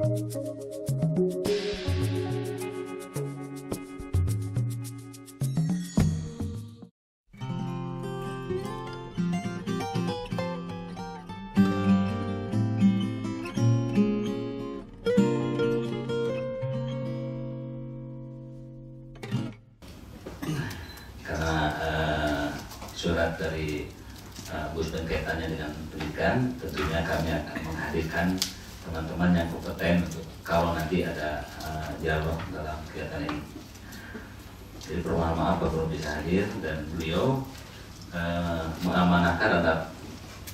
Surat dari Ombudsman kaitannya dengan pendidikan, tentunya kami akan menghadirkan teman-teman yang kompeten untuk kalau nanti ada dialog dalam kegiatan ini. Jadi permohonan maaf Pak belum bisa hadir, dan beliau mengamanahkan ada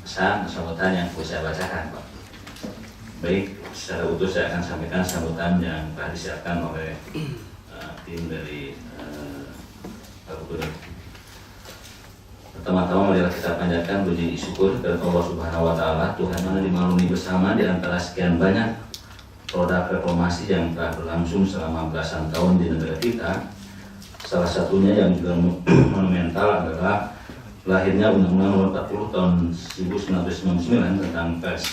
pesan sambutan yang saya bacakan, Pak. Baik, secara utuh saya akan sampaikan sambutan yang telah disiapkan oleh tim dari Pak Gubernur. Pertama-tama marilah kita panjatkan puji syukur kepada Allah Subhanahu wa Ta'ala, Tuhan mana dimaklumi bersama di antara sekian banyak roda reformasi yang telah berlangsung selama belasan tahun di negara kita. Salah satunya yang juga monumental adalah lahirnya Undang-Undang Nomor 40 tahun 1999 tentang pers,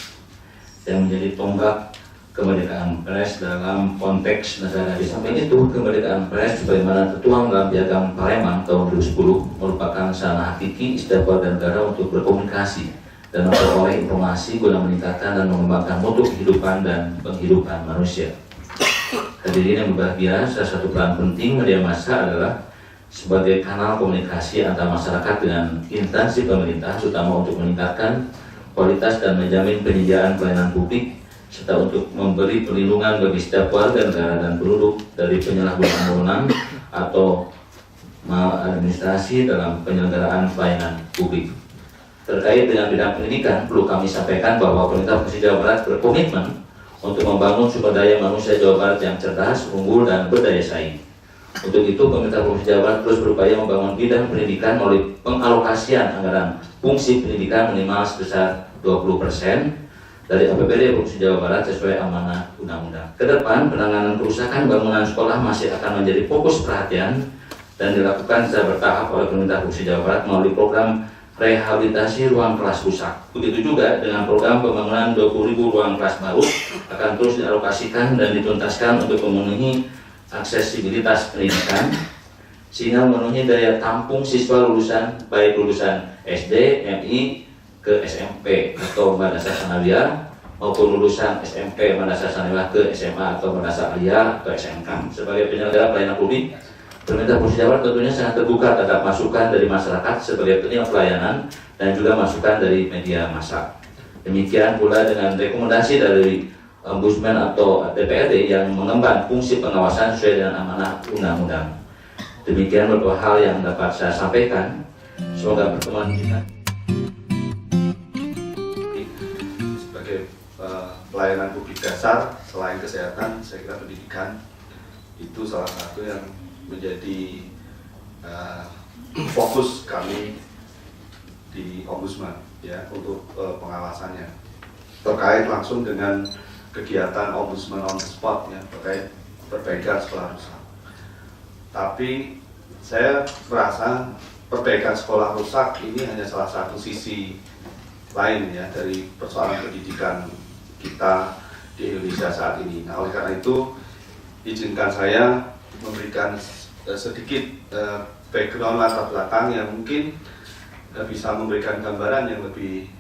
yang menjadi tonggak kemerdekaan pers dalam konteks negara. Di samping itu, kemerdekaan pers sebagaimana tertuang dalam Piagam Palembang tahun 2010 merupakan sarana hakiki setiap warga negara untuk berkomunikasi dan memperoleh informasi guna meningkatkan dan mengembangkan mutu kehidupan dan penghidupan manusia. Hadirin yang berbahagia, salah satu peran penting media massa adalah sebagai kanal komunikasi antar masyarakat dengan instansi pemerintah, terutama untuk meningkatkan kualitas dan menjamin penyediaan pelayanan publik, serta untuk memberi perlindungan bagi setiap warga negara dan penduduk dari penyalahgunaan wewenang atau maladministrasi dalam penyelenggaraan pelayanan publik. Terkait dengan bidang pendidikan, perlu kami sampaikan bahwa pemerintah Provinsi Jawa Barat berkomitmen untuk membangun sumber daya manusia Jawa Barat yang cerdas, unggul, dan berdaya saing. Untuk itu, pemerintah Provinsi Jawa Barat terus berupaya membangun bidang pendidikan melalui pengalokasian anggaran fungsi pendidikan minimal sebesar 20% dari APBD Provinsi Jawa Barat sesuai amanah undang-undang. Kedepan, penanganan kerusakan bangunan sekolah masih akan menjadi fokus perhatian dan dilakukan secara bertahap oleh pemerintah Provinsi Jawa Barat melalui program rehabilitasi ruang kelas rusak. Begitu juga dengan program pembangunan 20.000 ruang kelas baru akan terus dialokasikan dan dituntaskan untuk memenuhi aksesibilitas pendidikan, sehingga memenuhi daya tampung siswa lulusan baik lulusan SD, MI, ke SMP atau madrasah sanawiyah maupun lulusan SMP madrasah sanawiyah ke SMA atau madrasah aliyah atau SMK. Sebagai penyelenggara pelayanan publik, pemerintah Provinsi Jawa Barat tentunya sangat terbuka terhadap masukan dari masyarakat sebagai penyelenggara pelayanan dan juga masukan dari media massa. Demikian pula dengan rekomendasi dari Ombudsman atau DPRD yang mengemban fungsi pengawasan sesuai dengan amanah undang-undang. Demikian beberapa hal yang dapat saya sampaikan. Semoga pertemuan kita pelayanan publik dasar selain kesehatan, saya kira pendidikan itu salah satu yang menjadi fokus kami di Ombudsman ya untuk pengawasannya terkait langsung dengan kegiatan Ombudsman on the spot ya terkait perbaikan sekolah rusak. Tapi saya merasa perbaikan sekolah rusak ini hanya salah satu sisi lain ya dari persoalan pendidikan kita di Indonesia saat ini. Nah, oleh karena itu izinkan saya memberikan sedikit background latar belakang yang mungkin bisa memberikan gambaran yang lebih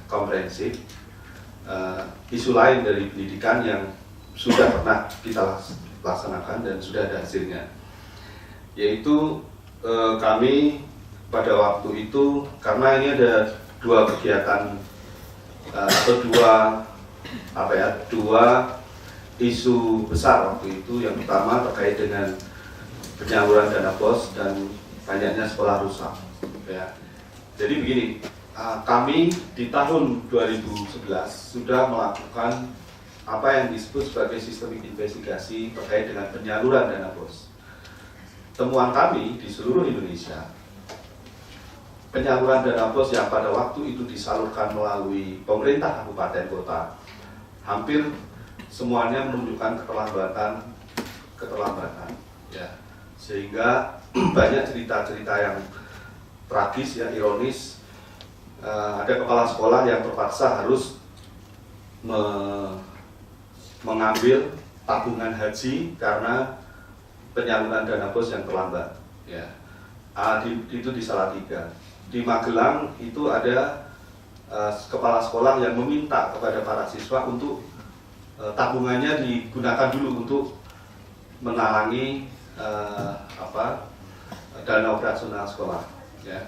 komprehensif. Isu lain dari pendidikan yang sudah pernah kita laksanakan dan sudah ada hasilnya, yaitu kami pada waktu itu, karena ini ada dua kegiatan atau dua isu besar waktu itu. Yang pertama terkait dengan penyaluran dana BOS dan banyaknya sekolah rusak ya. Jadi begini, kami di tahun 2011 sudah melakukan apa yang disebut sebagai sistemik investigasi terkait dengan penyaluran dana BOS. Temuan kami di seluruh Indonesia, penyaluran dana BOS yang pada waktu itu disalurkan melalui pemerintah kabupaten kota, hampir semuanya menunjukkan keterlambatan ya. Sehingga banyak cerita-cerita yang tragis ya, ironis. Ada kepala sekolah yang terpaksa harus mengambil tabungan haji karena penyaluran dana BOS yang terlambat. Ya, itu di Salatiga. Di Magelang itu ada kepala sekolah yang meminta kepada para siswa untuk tabungannya digunakan dulu untuk menalangi dana operasional sekolah. Ya.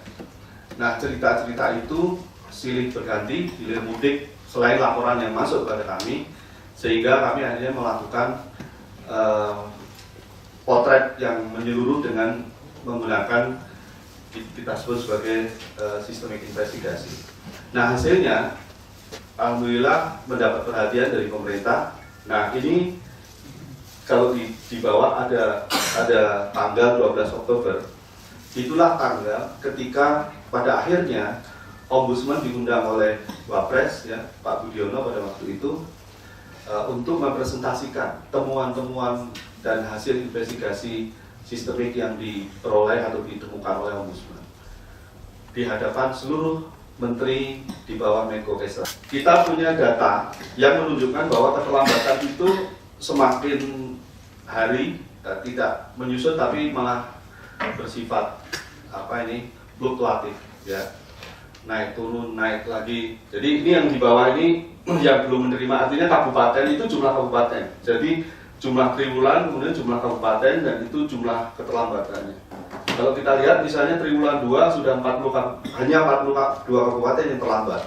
Nah, cerita-cerita itu silih berganti, hilir mudik selain laporan yang masuk kepada kami, sehingga kami akhirnya melakukan potret yang menyeluruh dengan menggunakan kita sebut sebagai sistemik investigasi. Nah, hasilnya alhamdulillah mendapat perhatian dari pemerintah. Nah, ini kalau di bawah ada tanggal 12 Oktober. Itulah tanggal ketika pada akhirnya Ombudsman diundang oleh Wapres ya, Pak Budiono pada waktu itu untuk mempresentasikan temuan-temuan dan hasil investigasi sistemik yang diperoleh atau ditemukan oleh Ombudsman di hadapan seluruh menteri di bawah Menko Kesra. Kita punya data yang menunjukkan bahwa keterlambatan itu semakin hari tidak menyusut tapi malah bersifat fluktuatif ya, naik turun naik lagi. Jadi ini yang di bawah ini yang belum menerima, artinya kabupaten itu jumlah kabupaten. Jadi jumlah triwulan kemudian jumlah kabupaten dan itu jumlah keterlambatannya. Kalau kita lihat misalnya triwulan 2 sudah 42 kabupaten yang terlambat.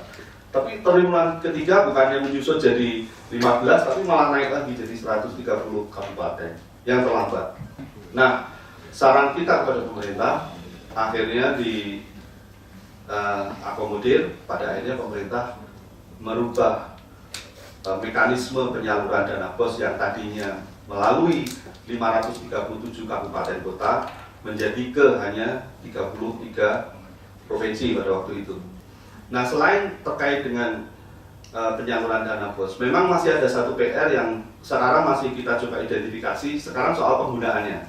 Tapi triwulan ketiga bukannya menyusut jadi 15 tapi malah naik lagi jadi 130 kabupaten yang terlambat. Nah, saran kita kepada pemerintah akhirnya akomodir, pada akhirnya pemerintah merubah mekanisme penyaluran dana BOS yang tadinya melalui 537 kabupaten kota menjadi hanya 33 provinsi pada waktu itu. Nah, selain terkait dengan penyaluran dana BOS, memang masih ada satu PR yang sekarang masih kita coba identifikasi, sekarang soal penggunaannya.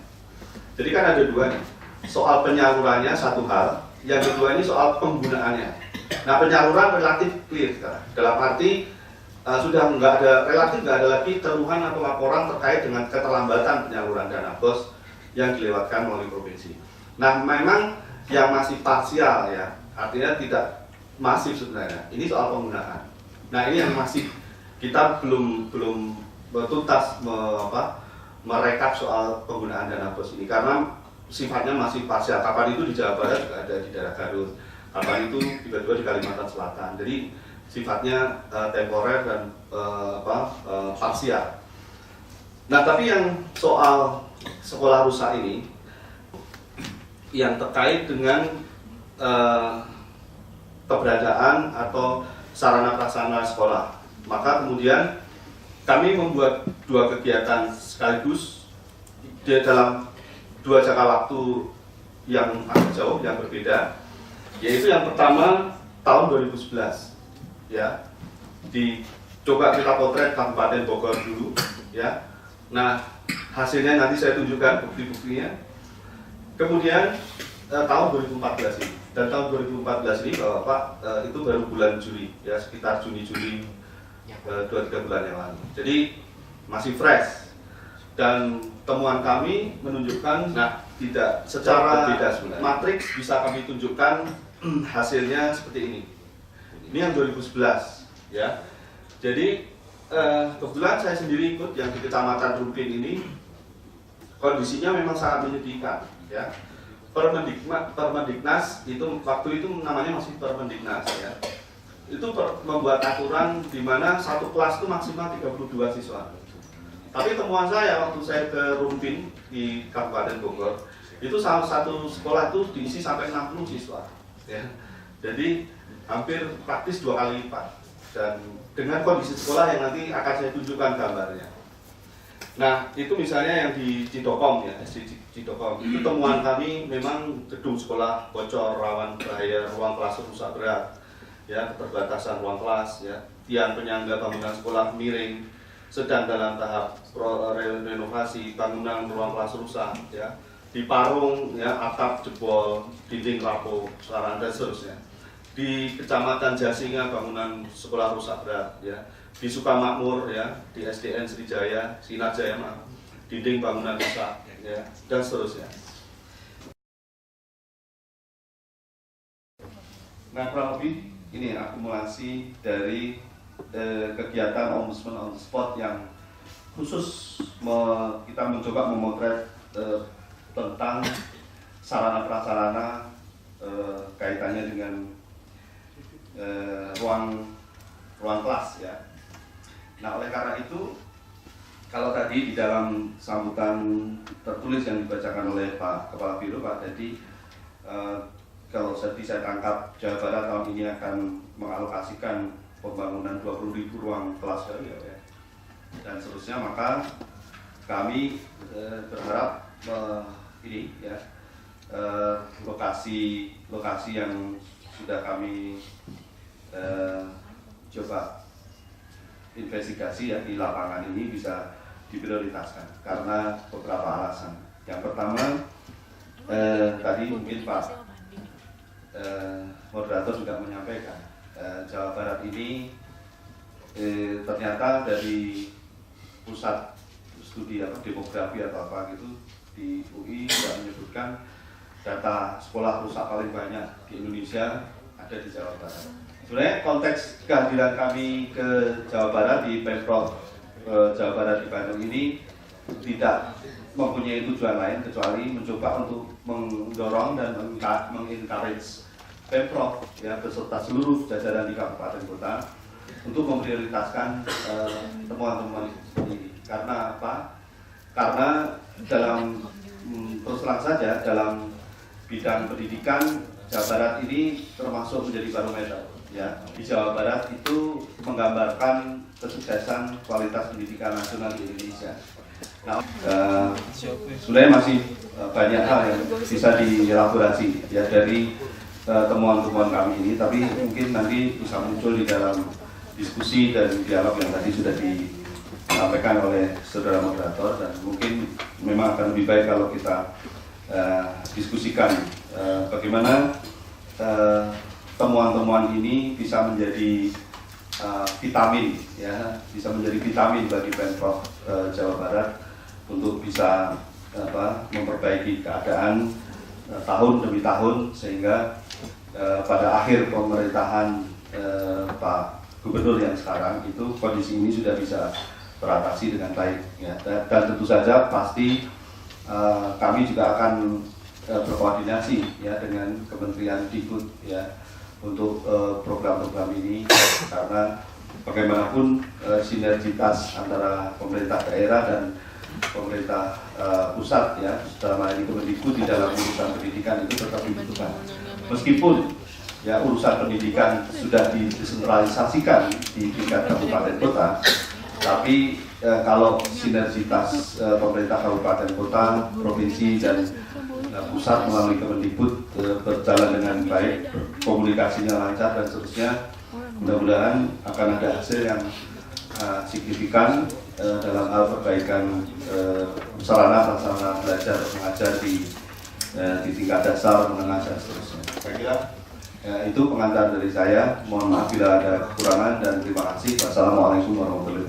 Jadi kan ada dua nih, soal penyalurannya satu hal, yang kedua ini soal penggunaannya. Nah, penyaluran relatif clear sekarang, dalam arti sudah nggak ada lagi keluhan atau laporan terkait dengan keterlambatan penyaluran dana BOS yang dilewatkan melalui provinsi. Nah, memang yang masih parsial ya, artinya tidak masif sebenarnya. Ini soal penggunaan. Nah, ini yang masih kita belum tuntas merekap soal penggunaan dana BOS ini karena sifatnya masih parsial. Kapan itu di Jawa Barat juga ada di daerah Garut, kapan itu tiba-tiba di Kalimantan Selatan. Jadi sifatnya temporer dan parsial. Nah, tapi yang soal sekolah rusak ini yang terkait dengan keberadaan atau sarana prasarana sekolah, maka kemudian kami membuat dua kegiatan sekaligus dalam dua jangka waktu yang agak jauh, yang berbeda, yaitu yang pertama tahun 2011 ya, coba kita potret Kabupaten Bogor dulu ya. Nah, hasilnya nanti saya tunjukkan bukti-buktinya. Kemudian tahun 2014 ini, dan tahun 2014 ini Bapak itu baru bulan Juli ya, sekitar Juni-Juli 2-3 bulan yang lalu. Jadi masih fresh. Dan temuan kami menunjukkan tidak secara matriks bisa kami tunjukkan hasilnya seperti ini. Ini yang 2011 ya. Jadi kebetulan saya sendiri ikut yang di Kecamatan Rumpin ini, kondisinya memang sangat menyedihkan ya. Permendiknas itu waktu itu namanya masih Permendiknas ya. Itu membuat aturan di mana satu kelas itu maksimal 32 siswa. Tapi temuan saya waktu saya ke Rumpin di Kabupaten Bogor, itu salah satu sekolah itu diisi sampai 60 siswa ya. Jadi hampir praktis 2 kali lipat, dan dengan kondisi sekolah yang nanti akan saya tunjukkan gambarnya. Nah, itu misalnya yang di Cidokom ya, SD Cidokom. Itu temuan kami memang gedung sekolah bocor, rawan bahaya, ruang kelas rusak berat ya, keterbatasan ruang kelas ya, tiang penyangga bangunan sekolah miring, sedang dalam tahap renovasi, bangunan ruang kelas rusak ya, di Parung ya, atap jebol, dinding rapuh, sarana dan seterusnya. Di Kecamatan Jasinga bangunan sekolah rusak berat, ya. Di Sukamakmur, ya, di SDN Srijaya, Sinar Jaya, dinding bangunan rusak, ya, dan seterusnya. Nah, kurang lebih ini akumulasi dari kegiatan Ombudsman on the Spot yang khusus kita mencoba memotret tentang sarana prasarana kaitannya dengan ruang kelas, ya. Nah, oleh karena itu, kalau tadi di dalam sambutan tertulis yang dibacakan oleh Pak Kepala Biro, Pak, jadi kalau saya tangkap Jawa Barat tahun ini akan mengalokasikan pembangunan 20.000 ruang kelas baru, ya, dan seterusnya, maka kami berharap ini, ya, lokasi yang sudah kami coba investigasi, ya, di lapangan ini bisa diprioritaskan karena beberapa alasan. Yang pertama, tadi mungkin Pak moderator juga menyampaikan, Jawa Barat ini ternyata dari pusat studi demografi atau apa gitu di UI sudah menyebutkan data sekolah rusak paling banyak di Indonesia ada di Jawa Barat. Sebenarnya konteks kehadiran kami ke Jawa Barat di Pemprov Jawa Barat di Bandung ini tidak mempunyai tujuan lain kecuali mencoba untuk mendorong dan mengencourage Pemprov, ya, beserta seluruh jajaran di kabupaten kota untuk memprioritaskan temuan-temuan ini. Karena apa? Karena dalam terus terang saja dalam bidang pendidikan Jawa Barat ini termasuk menjadi barometer, ya. Di Jawa Barat itu menggambarkan kesuksesan kualitas pendidikan nasional di Indonesia. Nah, sebenarnya masih banyak hal yang bisa dielaborasi, ya, dari temuan-temuan kami ini, tapi mungkin nanti bisa muncul di dalam diskusi dan dialog yang tadi sudah disampaikan oleh saudara moderator, dan mungkin memang akan lebih baik kalau kita diskusikan bagaimana temuan-temuan ini bisa menjadi vitamin, ya, bisa menjadi vitamin bagi Pemprov Jawa Barat untuk bisa memperbaiki keadaan tahun demi tahun, sehingga pada akhir pemerintahan Pak Gubernur yang sekarang itu kondisi ini sudah bisa teratasi dengan baik, ya. Dan tentu saja pasti kami juga akan berkoordinasi, ya, dengan Kementerian Dikbud, ya, untuk program-program ini, karena bagaimanapun sinergitas antara pemerintah daerah dan pemerintah pusat, ya, dalam hal ini Kemendikbud di dalam urusan pendidikan itu tetap dibutuhkan. Meskipun, ya, urusan pendidikan sudah didesentralisasikan di tingkat kabupaten kota, tapi kalau sinergitas pemerintah kabupaten kota, provinsi dan pusat melalui Kemendikbud berjalan dengan baik, komunikasinya lancar dan seterusnya, mudah-mudahan akan ada hasil yang signifikan dalam hal perbaikan sarana prasarana belajar mengajar di tingkat dasar, menengah, dan seterusnya. Saya kira itu pengantar dari saya. Mohon maaf bila ada kekurangan dan terima kasih. Wassalamualaikum warahmatullahi wabarakatuh.